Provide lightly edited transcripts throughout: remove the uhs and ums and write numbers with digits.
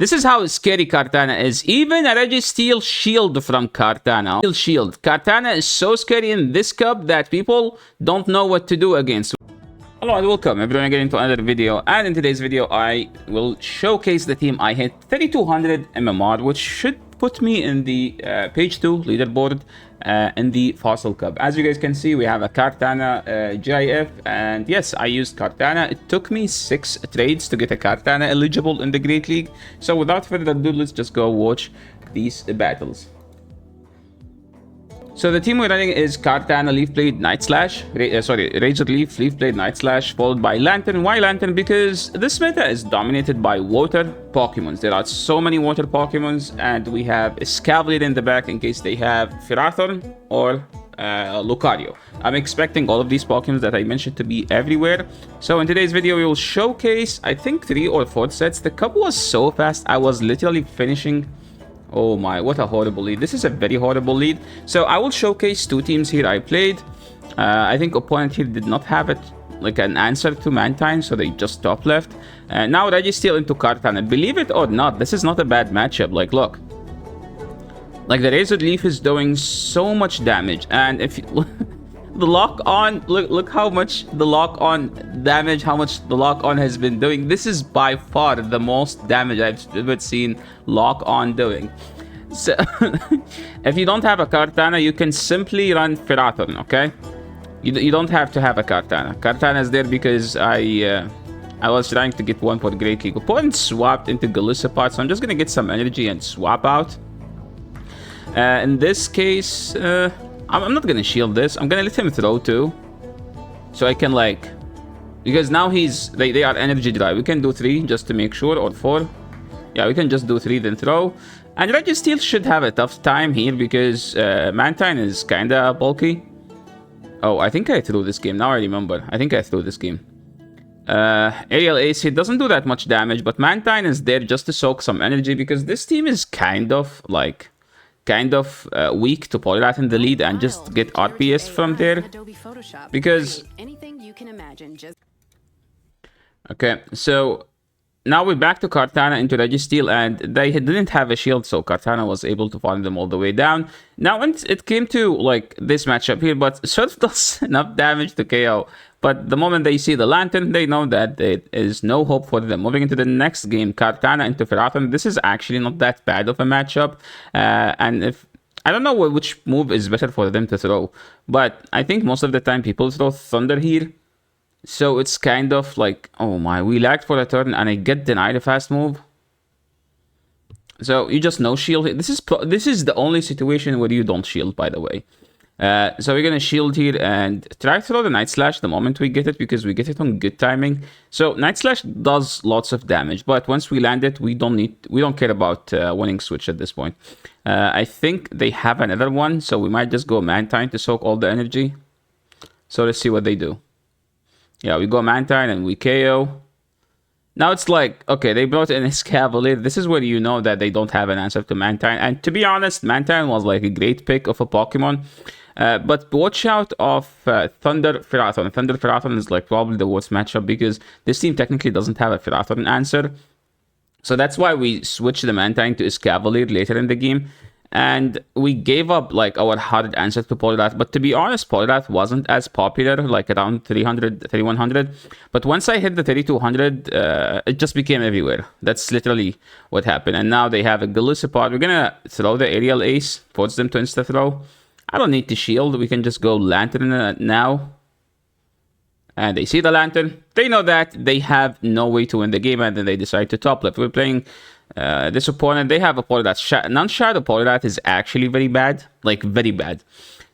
This is how scary Kartana is. Even a Registeel shield from Kartana. Shield. Kartana is so scary in this cup that people don't know what to do against. Hello and welcome everyone again into another video, and in today's video I will showcase the team I hit 3200 MMR, which should put me in the page 2 leaderboard in the Fossil Cup. As you guys can see, we have a Kartana GIF, and yes, I used Kartana. It took me 6 trades to get a Kartana eligible in the Great League. So without further ado, let's just go watch these battles. So the team we're running is Kartana, Leaf Blade, Night Slash, Razor Leaf, Leaf Blade, Night Slash, followed by Lantern. Why Lantern? Because this meta is dominated by water Pokemons. There are so many water Pokemons, and we have Escavalier in the back in case they have Ferrothorn or Lucario. I'm expecting all of these Pokemons that I mentioned to be everywhere. So in today's video, we will showcase, I think, 3 or 4 sets. The cup was so fast, I was literally finishing. Oh my, what a horrible lead. This is a very horrible lead. So I will showcase 2 teams here I played. I think opponent here did not have it like an answer to Mantine, so they just top left. Now Registeel into Kartana. Believe it or not, this is not a bad matchup. Like, look. Like, the Razor Leaf is doing so much damage. And if you... the lock-on, look how much the lock-on damage, how much the lock-on has been doing. This is by far the most damage I've ever seen lock-on doing. So, if you don't have a Kartana, you can simply run Ferrothorn, okay? You don't have to have a Kartana. Kartana is there because I was trying to get one for Great League. Opponent swapped into Golisopod, so I'm just gonna get some energy and swap out. In this case, I'm not gonna shield this. I'm gonna let him throw too, so I can, like, because now they are energy dry. We can do 3 just to make sure, or 4. Yeah, we can just do 3 then throw. And Registeel should have a tough time here because Mantine is kinda bulky. Oh, I think I threw this game. Now I remember. I think I threw this game. Aerial Ace, it doesn't do that much damage, but Mantine is there just to soak some energy because this team is kind of weak to Poliwrath in the lead and just get RPS from there. Because... Okay, so now we're back to Kartana into Registeel, and they didn't have a shield, so Kartana was able to farm them all the way down. Now it came to, like, this matchup here, but Surf does enough damage to KO. But the moment they see the Lantern, they know that there is no hope for them. Moving into the next game, Kartana into Ferrothorn. This is actually not that bad of a matchup. And if I don't know which move is better for them to throw, but I think most of the time people throw Thunder here. So it's kind of like, oh my, we lagged for a turn and I get denied a fast move. So you just no shield. This is the only situation where you don't shield, by the way. So we're gonna shield here and try to throw the Night Slash the moment we get it, because we get it on good timing. So Night Slash does lots of damage, but once we land it, we don't care about winning switch at this point. I think they have another one, so we might just go Mantine to soak all the energy. So let's see what they do. Yeah, we go Mantine and we KO. Now it's like, okay, they brought in Escavalier. This is where you know that they don't have an answer to Mantine. And to be honest, Mantine was like a great pick of a Pokemon. But watch out of Thunder Ferrothorn. Thunder Ferrothorn is like probably the worst matchup because this team technically doesn't have a Ferrothorn answer. So that's why we switched the Mantine to Escavalier later in the game. And we gave up like our hard answer to Poliwrath. But to be honest, Poliwrath wasn't as popular, like around 300, 3100. But once I hit the 3200, it just became everywhere. That's literally what happened. And now they have a Golisopod. We're gonna throw the Aerial Ace, force them to insta-throw. I don't need to shield. We can just go Lantern now. And they see the Lantern. They know that they have no way to win the game, and then they decide to top left. We're playing this opponent. They have a Poliwrath. Non-Shadow Poliwrath is actually very bad. Like, very bad.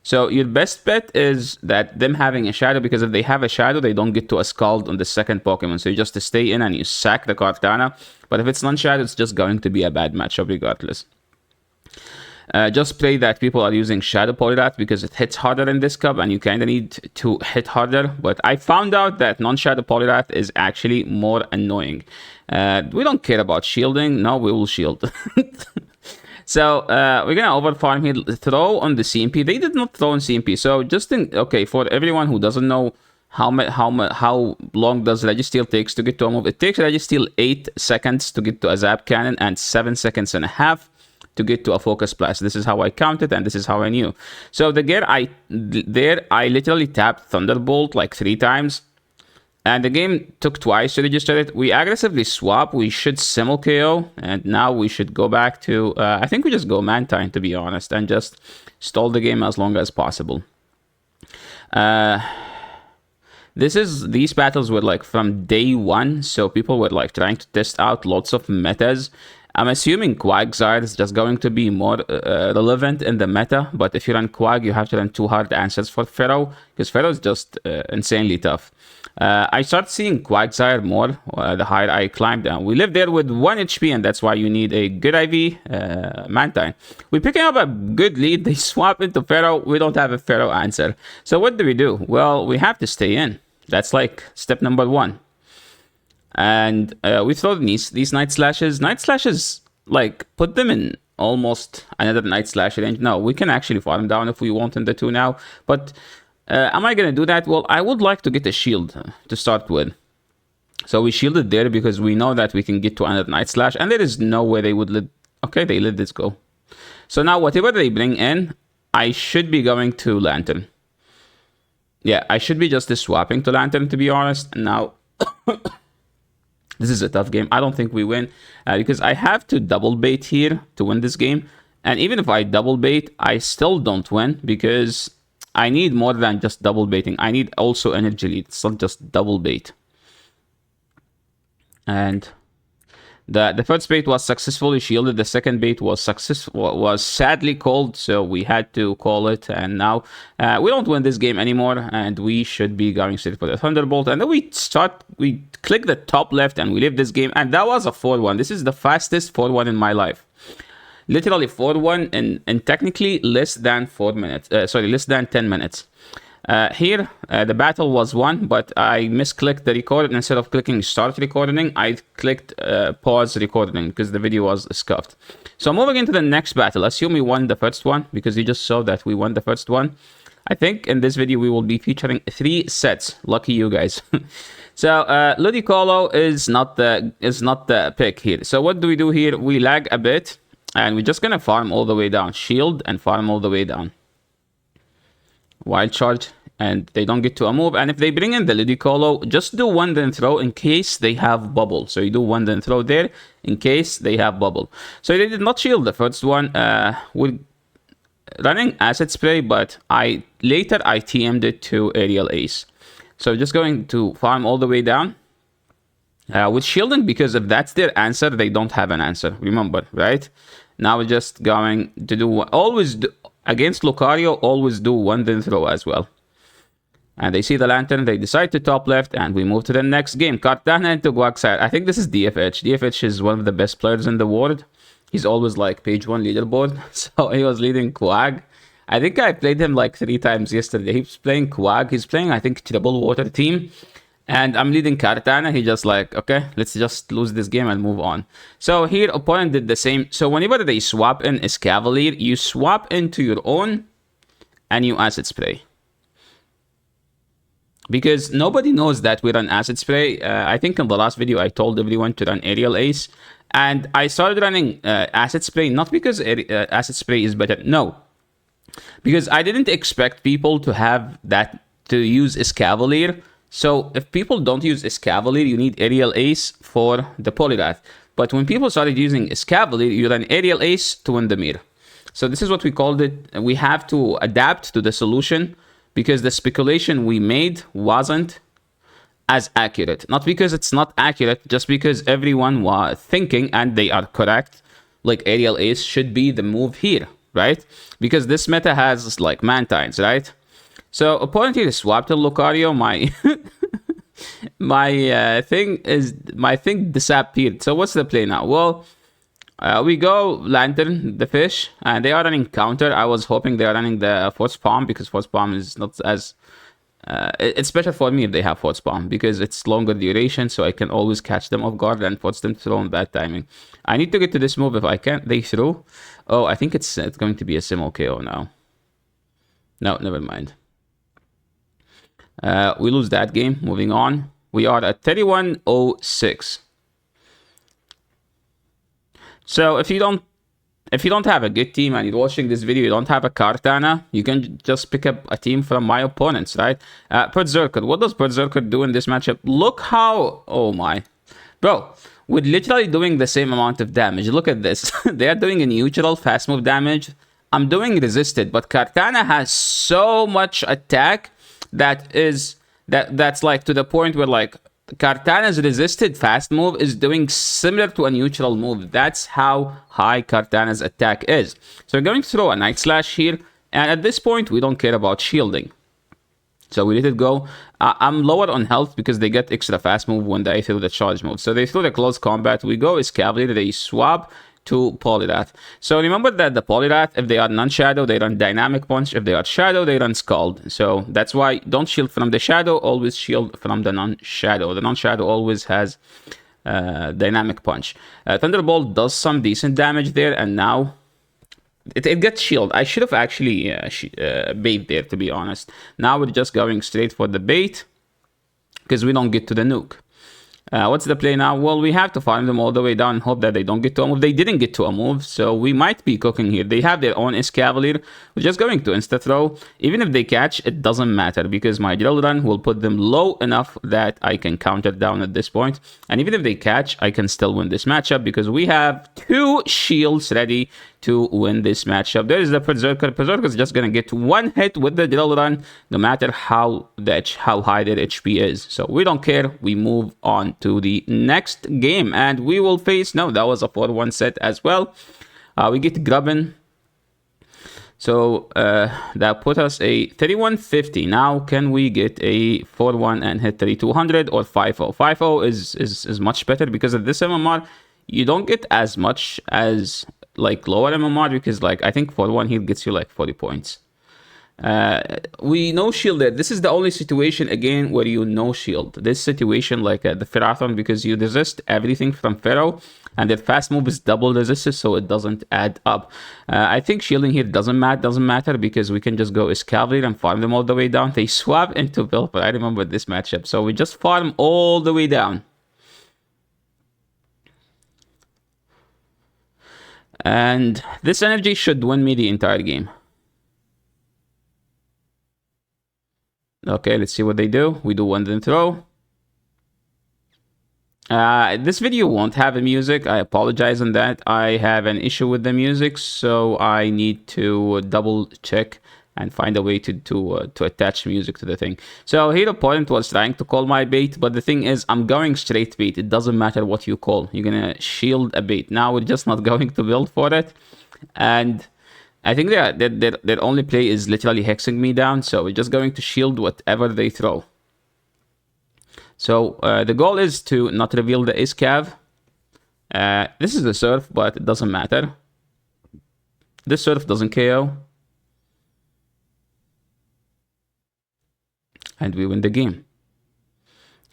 So your best bet is that them having a Shadow, because if they have a Shadow, they don't get to a Scald on the second Pokemon. So you just stay in and you sack the Kartana. But if it's non-Shadow, it's just going to be a bad matchup regardless. Just pray that people are using Shadow Poliwrath because it hits harder in this cup and you kind of need to hit harder. But I found out that non-Shadow Poliwrath is actually more annoying. We don't care about shielding. No, we will shield. So we're going to overfarm here. Throw on the CMP. They did not throw on CMP. So just think, okay, for everyone who doesn't know how long does Registeel takes to get to a move? It takes Registeel 8 seconds to get to a Zap Cannon and 7.5 seconds to get to a Focus Blast. This is how I counted, and this is how I knew. So the gear I literally tapped Thunderbolt like 3 times, and the game took twice to register it. We aggressively swap. We should Simul KO, and now we should go back to... I think we just go Mantine, to be honest, and just stall the game as long as possible. These battles were like from day 1, so people were like trying to test out lots of metas. I'm assuming Quagsire is just going to be more relevant in the meta, but if you run Quag, you have to run 2 hard answers for Pharaoh, because Pharaoh is just insanely tough. I started seeing Quagsire more the higher I climbed down. We live there with 1 HP, and that's why you need a good IV Mantine. We're picking up a good lead. They swap into Pharaoh. We don't have a Pharaoh answer. So what do? Well, we have to stay in. That's like step number 1. And we throw these Night Slashes. Night Slashes, like, put them in almost another Night Slash range. No, we can actually farm down if we want in the 2 now. But am I going to do that? Well, I would like to get a shield to start with. So we shielded there because we know that we can get to another Night Slash. And there is no way they would let... Okay, they let this go. So now whatever they bring in, I should be going to Lantern. Yeah, I should be just swapping to Lantern, to be honest. Now... This is a tough game. I don't think we win because I have to double bait here to win this game. And even if I double bait, I still don't win because I need more than just double baiting. I need also energy lead. It's not just double bait. And the first bait was successfully shielded. The second bait was sadly called, so we had to call it. And now we don't win this game anymore, and we should be going straight for the Thunderbolt. And then we click the top left, and we leave this game. And that was a 4-1. This is the fastest 4-1 in my life. Literally 4-1 in technically less than 4 minutes. Less than 10 minutes. Here, the battle was won, but I misclicked the record. Instead of clicking start recording, I clicked pause recording because the video was scuffed. So moving into the next battle, assume we won the first one because you just saw that we won the first one. I think in this video we will be featuring 3 sets. Lucky you guys. So Ludicolo is not the pick here. So what do we do here? We lag a bit, and we're just gonna farm all the way down. Shield and farm all the way down. Wild Charge, and they don't get to a move. And if they bring in the Ludicolo, just do 1 then throw in case they have bubble. So you do 1 then throw there in case they have bubble. So they did not shield the first one. We're running Acid Spray, but later I TM'd it to Aerial Ace. So just going to farm all the way down. With shielding, because if that's their answer, they don't have an answer. Remember, right? Now we're just going to do... Against Lucario, always do 1 then throw as well. And they see the Lantern, they decide to top left, and we move to the next game. Kartana into Quagsire. I think this is DFH. DFH is one of the best players in the world. He's always like page 1 leaderboard. So he was leading Quag. I think I played him like 3 times yesterday. He's playing Quag. He's playing, I think, Triple Water team. And I'm leading Kartana. He just like, okay, let's just lose this game and move on. So here, opponent did the same. So whenever they swap in Escavalier, you swap into your own and you Acid Spray. Because nobody knows that we run Acid Spray. I think in the last video, I told everyone to run Aerial Ace. And I started running Acid Spray, not because Acid Spray is better. No. Because I didn't expect people to have that, to use Escavalier. So if people don't use Escavalier, you need Aerial Ace for the Polyrath. But when people started using Escavalier, you run Aerial Ace to win the mirror. So this is what we called it. We have to adapt to the solution because the speculation we made wasn't as accurate. Not because it's not accurate, just because everyone was thinking, and they are correct, like Aerial Ace should be the move here, right? Because this meta has like Mantines, right? So opponent here swapped to Lucario. My thing disappeared. So what's the play now? Well, we go Lantern, the fish, and they are running counter. I was hoping they are running the Force Palm because Force Palm is not as... it's better for me if they have Force Palm because it's longer duration, so I can always catch them off guard and force them to throw in bad timing. I need to get to this move if I can. They threw. Oh, I think it's going to be a Simul KO now. No, never mind. We lose that game. Moving on. We are at 3106. So if you don't have a good team and you're watching this video, you don't have a Kartana, you can just pick up a team from my opponents, right? Berserker. What does Berserker do in this matchup? Look how... Oh my. Bro, we're literally doing the same amount of damage. Look at this. They are doing a neutral fast move damage. I'm doing resisted, but Kartana has so much attack that's like to the point where like Kartana's resisted fast move is doing similar to a neutral move. That's how high Kartana's attack is. So we're going to throw a Night Slash here, and at this point we don't care about shielding. So we let it go. I'm lower on health because they get extra fast move when they throw the charge move. So they throw the close combat. We go as Cavalier. They swap to Polyrath. So remember that the Polyrath, if they are non-shadow, they run Dynamic Punch. If they are shadow, they run Scald. So that's why don't shield from the shadow, always shield from the non-shadow. The non-shadow always has Dynamic Punch. Thunderbolt does some decent damage there, and now it gets shield. I should have actually bait there, to be honest. Now we're just going straight for the bait because we don't get to the nuke. What's the play now? Well, we have to farm them all the way down and hope that they don't get to a move. They didn't get to a move, so we might be cooking here. They have their own Cavalier. We're just going to insta-throw. Even if they catch, it doesn't matter because my drill run will put them low enough that I can counter down at this point. And even if they catch, I can still win this matchup because we have 2 shields ready to win this matchup. There is the Berserker. Berserker is just going to get one hit with the drill run, no matter how high their HP is. So we don't care. We move on to the next game, and we will face... No, that was a 4-1 set as well. We get Grubbin. So that put us a 3150. Now, can we get a 4-1 and hit 3200 or 5-0? 5-0 is much better because of this MMR. You don't get as much as like lower MMR because like I think 4-1 heal gets you like 40 points. We no shield there. This is the only situation again where you no shield. This situation like the Pharathon, because you resist everything from Pharaoh and their fast move is double resisted, so it doesn't add up. I think shielding here doesn't matter because we can just go as Cavalier and farm them all the way down. They swap into Bill, but I remember this matchup, so we just farm all the way down. And this energy should win me the entire game. Okay, let's see what they do. We do one then throw. This video won't have a music. I apologize on that. I have an issue with the music, so I need to double check and find a way to attach music to the thing. So here opponent was trying to call my bait, but the thing is I'm going straight bait. It doesn't matter what you call. You're gonna shield a bait. Now we're just not going to build for it. And I think their only play is literally hexing me down, so we're just going to shield whatever they throw. So the goal is to not reveal the Iscav. This is the Surf, but it doesn't matter. This Surf doesn't KO. And we win the game.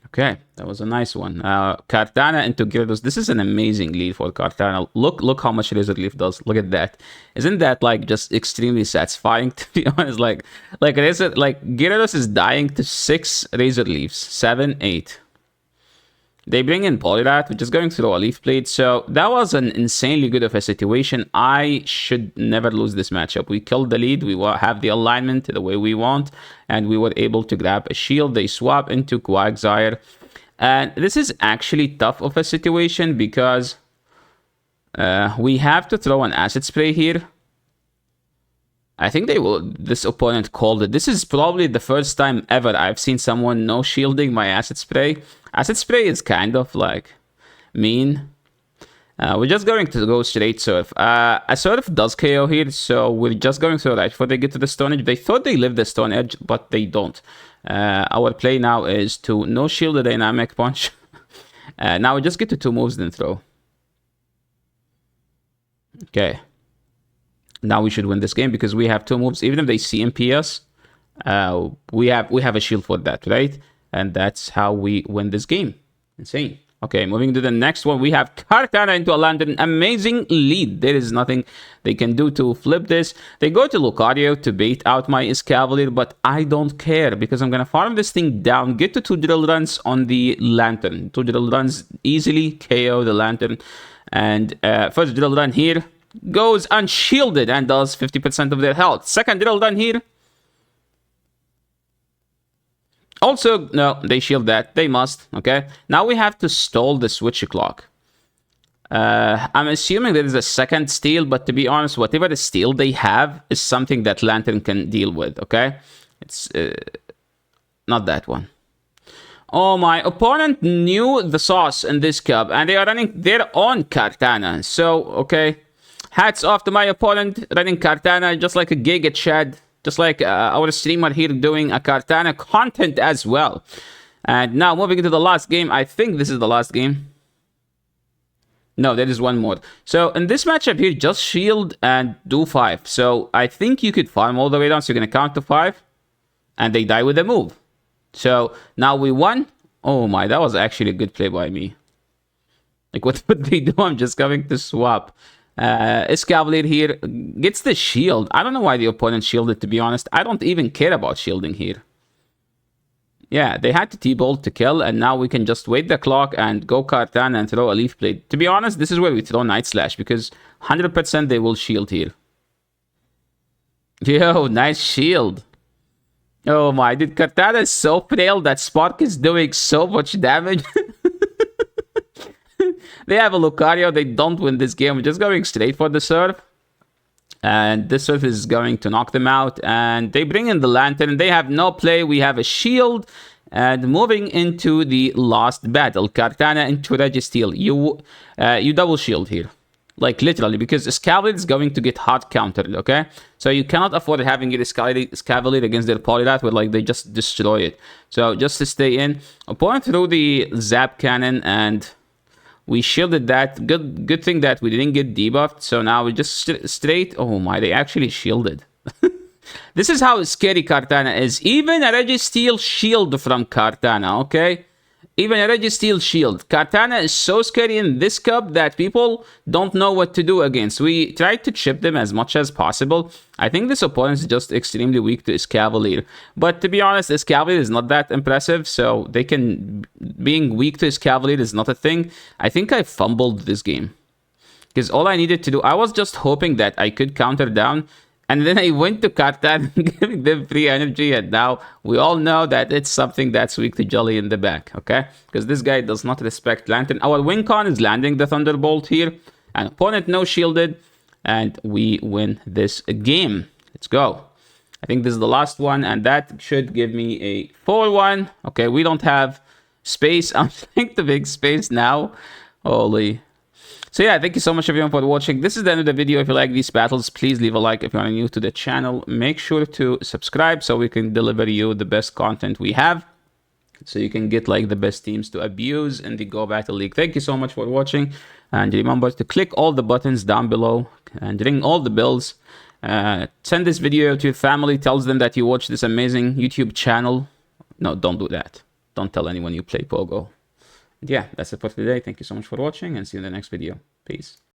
Okay, that was a nice one. Kartana into Gyarados. This is an amazing lead for Kartana. Look how much Razor Leaf does. Look at that. Isn't that like just extremely satisfying, to be honest? Like Gyarados is dying to 6 Razor Leaves. 7, 8. They bring in Polyrath, which is going to throw a Leaf Blade. So that was an insanely good of a situation. I should never lose this matchup. We killed the lead. We have the alignment the way we want. And we were able to grab a shield. They swap into Quagsire. And this is actually tough of a situation because we have to throw an Acid Spray here. I think this opponent called it. This is probably the first time ever I've seen someone no shielding my Acid Spray. Acid Spray is kind of like mean. We're just going to go straight Surf. A Surf does KO here, so we're just going to right before they get to the Stone Edge. They thought they lived the Stone Edge, but they don't. Our play now is to no shield the Dynamic Punch. Now we just get to 2 moves, then throw. Okay. Now we should win this game because we have 2 moves. Even if they CMP us, we have a shield for that, right? And that's how we win this game. Insane. Okay, moving to the next one, we have Cartana into a lantern. Amazing lead. There is nothing they can do to flip this. They go to Lucario to bait out my Escavalier, but I don't care because I'm going to farm this thing down, get to 2 drill runs on the lantern. 2 drill runs, easily KO the lantern. And first drill run here goes unshielded and does 50% of their health. Second drill run here. Also, no, they shield that. They must, okay? Now we have to stall the switch clock. I'm assuming there is a second steal, but to be honest, whatever the steal they have is something that Lantern can deal with, okay? It's not that one. Oh, my opponent knew the sauce in this cup, and they are running their own Cartana. So, okay, hats off to my opponent running Cartana just like a Giga Chad. Just like our streamer here doing a Cartana content as well. And now moving into the last game. I think this is the last game. No, there is one more. So in this matchup here, just shield and do 5. So I think you could farm all the way down. So you're going to count to 5. And they die with a move. So now we won. Oh my, that was actually a good play by me. Like what would they do? I'm just going to swap. Escavalier here gets the shield. I don't know why the opponent shielded, to be honest. I don't even care about shielding here. Yeah, they had to T-Bolt to kill, and now we can just wait the clock and go Cartana and throw a Leaf Blade. To be honest, this is where we throw Night Slash, because 100% they will shield here. Yo, nice shield. Oh my, dude, Cartana is so frail that Spark is doing so much damage. They have a Lucario. They don't win this game. We're just going straight for the Surf. And this Surf is going to knock them out. And they bring in the Lantern. They have no play. We have a shield. And moving into the last battle. Cartana into Registeel. You double shield here. Like literally. Because Escavalier is going to get hard countered. Okay? So you cannot afford having your Escavalier against their Polyrath where like they just destroy it. So just to stay in. Opponent through the Zap Cannon and... we shielded that. Good thing that we didn't get debuffed. So now we just straight... oh my, they actually shielded. This is how scary Cartana is. Even a Registeel shield from Cartana, okay? Even a Registeel shield. Cartana is so scary in this cup that people don't know what to do against. We tried to chip them as much as possible. I think this opponent is just extremely weak to Escavalier. But to be honest, Escavalier is not that impressive. So they can... being weak to Escavalier is not a thing. I think I fumbled this game. Because all I needed to do... I was just hoping that I could counter down... and then I went to Cartana giving them free energy, and now we all know that it's something that's weak to Jolly in the back, okay? Because this guy does not respect Lantern. Our Wincon is landing the Thunderbolt here, and opponent no shielded, and we win this game. Let's go. I think this is the last one, and that should give me a 4-1. Okay, we don't have space. I'm playing the big space now. Holy... so yeah, thank you so much everyone for watching. This is the end of the video. If you like these battles, please leave a like. If you are new to the channel, make sure to subscribe so we can deliver you the best content we have. So you can get like the best teams to abuse in the Go Battle League. Thank you so much for watching. And remember to click all the buttons down below and ring all the bells. Send this video to your family. Tells them that you watch this amazing YouTube channel. No, don't do that. Don't tell anyone you play Pogo. Yeah, that's it for today. Thank you so much for watching and see you in the next video. Peace.